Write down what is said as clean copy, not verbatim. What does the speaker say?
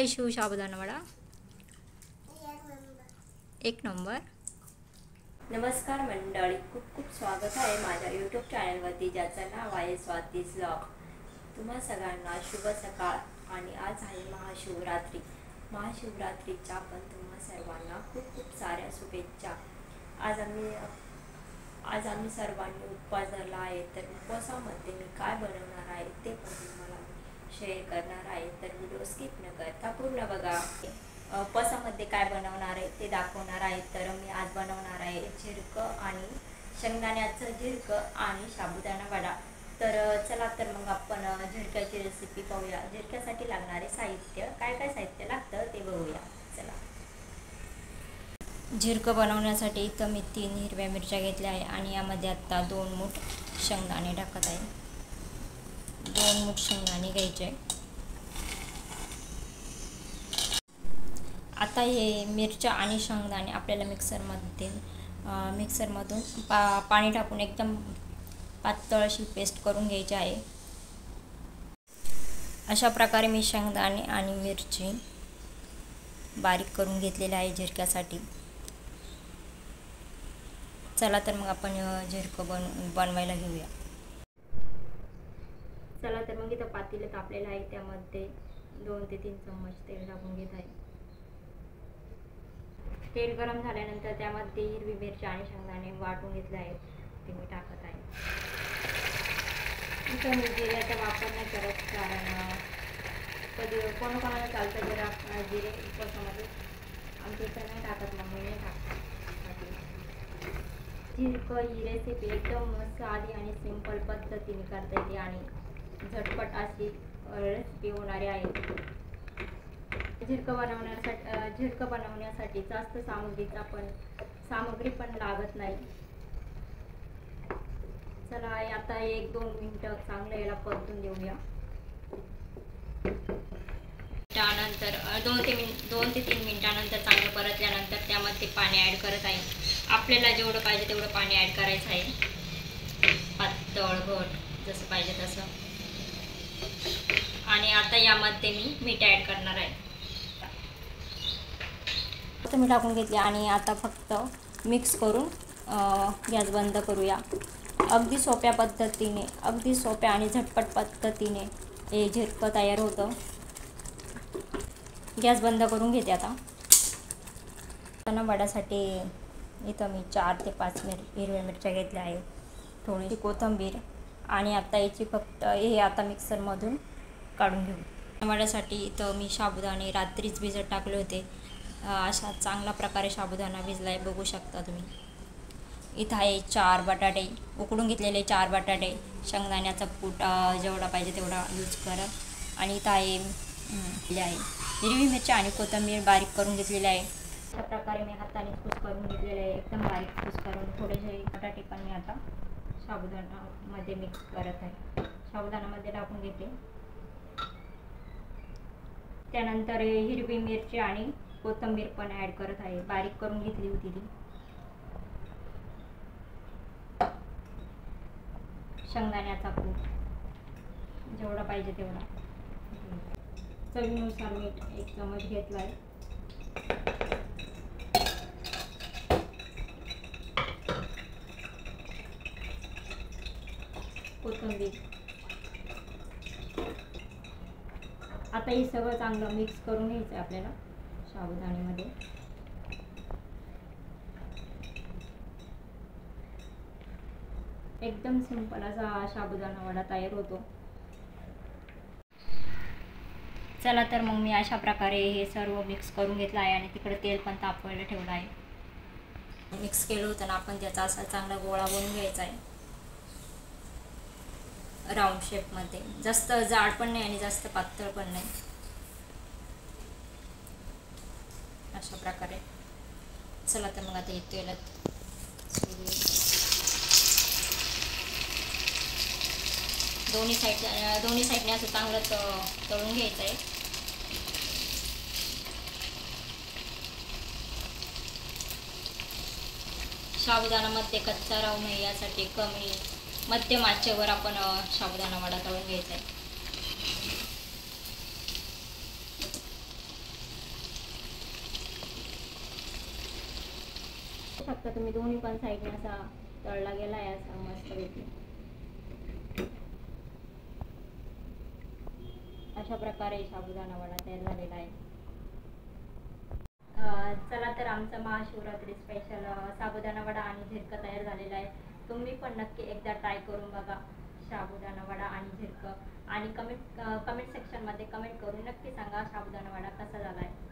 आहे शिव साबुदाणा वडा? एक नंबर. नमस्कार मंडळी, खूप खूप स्वागत आहे माझ्या यूट्यूब चॅनलवरती, ज्याचं नाव आहे स्वाती व्लॉग. तुम्हा सगळ्यांना शुभ सकाळ. आणि आज आहे महाशिवरात्री. महाशिवरात्रीच्या पण तुम्हा सर्वांना खूप खूप साऱ्या शुभेच्छा. आज आम्ही सर्वांनी उपवास धरला आहे. तर उपवासामध्ये मी काय बनवणार आहे ते पण तुम्हाला शेअर करणार आहे. तर व्हिडिओ स्किप न करता पूर्ण बघा. उपवासामध्ये काय बनवणार आहे ते दाखवणार आहे. तर मी आज बनवणार आहे झिरकं आणि शेंगदाण्याचं झिरकं आणि साबुदाणा वडा. तर चला तर मग आपण झिरक्याची रेसिपी पाहूया. झिरक्यासाठी लागणारे साहित्य, काय काय साहित्य लागतं ते बघूया. चला. झिरकं बनवण्यासाठी इथं मी 3 हिरव्या मिरच्या घेतल्या आहे आणि यामध्ये आत्ता 2 मूठ शेंगदाणे टाकत आहे. 2 मूठ शेंगदाणे घ्यायचे. आता हे मिरच्या आणि शेंगदाणे आपल्याला मिक्सरमधून पाणी टाकून एकदम पातळ अशी पेस्ट करून घ्यायची आहे. अशा प्रकारे मी शेंगदाणे आणि मिरची बारीक करून घेतलेली आहे झिरक्यासाठी. चला तर मग आपण झिरकं बनवायला घेऊया. चला तर मग इथं पातेलं तापलेलं आहे. त्यामध्ये 2 ते 3 चम्मच तेल टाकून घेत आहे. तेल गरम झाल्यानंतर त्यामध्ये हिरवी मिरची आणि शेंगदाणे वाटून घेतले आहेत ते मी टाकत आहे. इथं मी जिऱ्याचा वापर नाही करत, कारण कधी कोणाकोणाला चालतं जिरे उपवासामध्ये. आमच्या इथं नाही टाकत, मम्मी नाही टाकत. झिरकं ही रेसिपी एकदम साधी आणि सिंपल पद्धतीने करता येते आणि झटपट अशी रेसिपी होणारी आहे. झिरकं बनवण्यासाठी जास्त सामग्री पण लागत नाही. चला आता 1-2 मिनिटं चांगलं याला परतून देऊया. त्यानंतर 2 ते 3 मिनिटानंतर चांगलं परतल्यानंतर त्यामध्ये पाणी ॲड करत आहे. आपल्याला जेवढं पाहिजे तेवढं पाणी ॲड करायचं आहे, पातळ घट जसं पाहिजे तसं. आणि आता यामध्ये मी मीठ ॲड करणार आहे. मी टाकून घेतले आणि आता फक्त मिक्स करून गॅस बंद करूया. अगदी सोप्या आणि झटपट पद्धतीने हे झिरकं तयार होतं. गॅस बंद करून घेते आता. वड्यासाठी इथं मी 4 ते 5 हिरव्या मिरच्या घेतल्या आहे, थोडीशी कोथिंबीर आणि आता याची फक्त हे आता मिक्सरमधून काढून घेऊ. वड्यासाठी इथं मी साबुदाणे रात्रीच भिजत टाकले होते. अशा चांगल्या प्रकारे साबुदाणा भिजला आहे, बघू शकता तुम्ही. इथं आहे 4 बटाटे उकडून घेतलेले, 4 बटाटे. शेंगदाण्याचा कूट जेवढा पाहिजे तेवढा यूज करा. आणि इथं आहे हिरवी मिरची आणि कोथिंबीर बारीक करून घेतलेली आहे. अशा प्रकारे मी हाताने कूस करून घेतलेले आहे, एकदम बारीक कूस करून. थोडेसे बटाटे पण मी आता साबुदाणामध्ये मिक्स करत आहे. साबुदाणामध्ये टाकून घेते. त्यानंतर हिरवी मिरची आणि कोथिंबीर पण ॲड करत आहे, बारीक करून घेतली होती ती. शेंगदाण्याचा कूट जेवढा पाहिजे तेवढा. चवीनुसार मीठ 1 चमच घेतला आहे. कोथिंबीर. आता हे सगळं चांगलं मिक्स करून घ्यायचं आहे आपल्याला साबुदाण्यामध्ये. एकदम सिंपल असा साबुदाणा वडा तयार होतो. चला तर मग मी अशा प्रकारे हे सर्व मिक्स करून घेतलं आहे आणि तिकडे तेल पण तापवायला ठेवलं आहे. मिक्स केलं होतं ना आपण, त्याचा असा चांगला गोळा बनवून घ्यायचा आहे राऊंड शेपमध्ये. जास्त जाड पण नाही आणि जास्त पातळ पण नाही, अशा प्रकारे. चला तर मग आता येतो याला दोन्ही साईडने असं चांगलं तळून घ्यायचं आहे. साबुदाणामध्ये कच्चा राहू नये यासाठी मध्यम आचेवर आपण साबुदाणा वडा तळून घ्यायचा आहे. शकता तुम्ही दोन्ही पण साईडने असा तळला गेला आहे असा मस्तपैकी. अशा प्रकारे साबुदाणा वडा तयार झालेला आहे. चला तर आमचा महाशिवरात्री स्पेशल साबुदाणा वडा आणि झिरकं तयार झालेला आहे. तुम्ही पण नक्की एकदा ट्राय करून बघा साबुदाणा वडा आणि झिरकं, आणि कमेंट सेक्शनमध्ये कमेंट करून नक्की सांगा साबुदाणा वडा कसा झाला आहे.